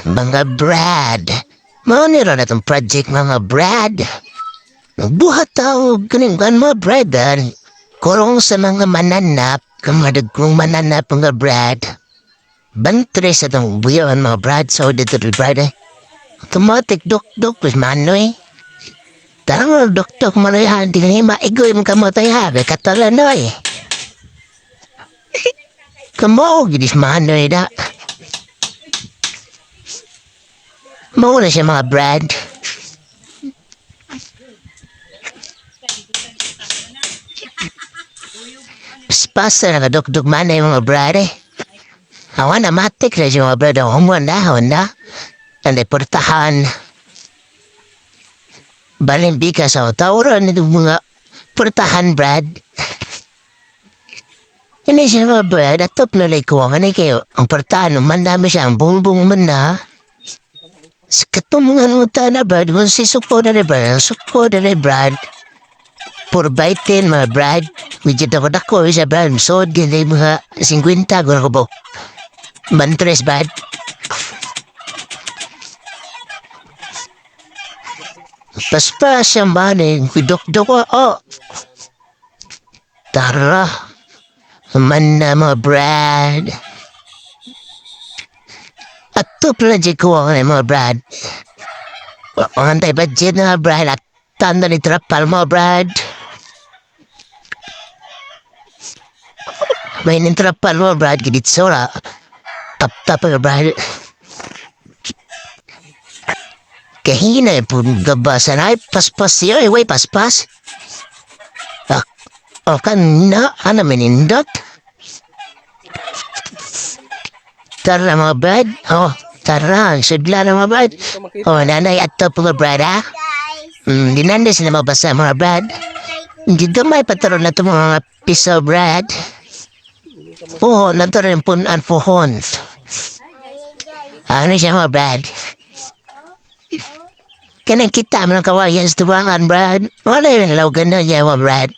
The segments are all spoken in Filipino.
Mga Brad, maunira na itong project mga Brad. Nagbuhat tao, ganyan mga Brad, kurong sa mga mananap, kamadagkong mananap mga Brad. Bantre sa itong buyawan mga Brad, so dito rin Brad automatic dok-dok, pues manoy. Tarang dok-dok manoy, hindi nga maigoy mong kamatay habe, katalanoy. Kamo, gidis manoy da. Mauna siya mga Brad. Pasta na kadugdug man na yung mga Brad eh. Awan na matik na siya mga Brad. Humuan na. Tanday portahan. Balimbi ka sa tauran nito mga portahan Brad. Hindi siya mga Brad. Atop na likuangan eh kayo. Ang portahan naman namin siya. Ang bumbong man na. Sa katungan mo na Brad, kung si Suko na Brad, Suko na Brad, for baitin mga Brad, medyo dako sa Brad, so ganda yung mga 50, gano'n ko po, mantres Brad. Paspas yung maning, kudok-dok ko, tara, man na mga Brad. At to project ko ang mga Brad. Ang antay budget na Brad at tanda ni trapal mo Brad. May nintrapal mo Brad gidit sola. Tap-tap nga Brad. Kahina po gabasan ay paspas siya. Way paspas. Kan na ano menindot. Tara mga Brad. Tara. Sudla na mga Brad. Nanay at top mga Brad ha. Dinandas na mabasa mga Brad. Hindi gamay pataron na ito mga piso Brad. Nanto rin punan pohon. Ano siya mga Brad? Kanang kita mo ng kawayan sa tubangan Brad. Wala yung laugan na niya mga Brad.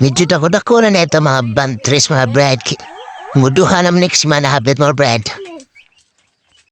Medyo dako na ito mga bantris mga Brad. Muduhan naman next man na habit mga Brad.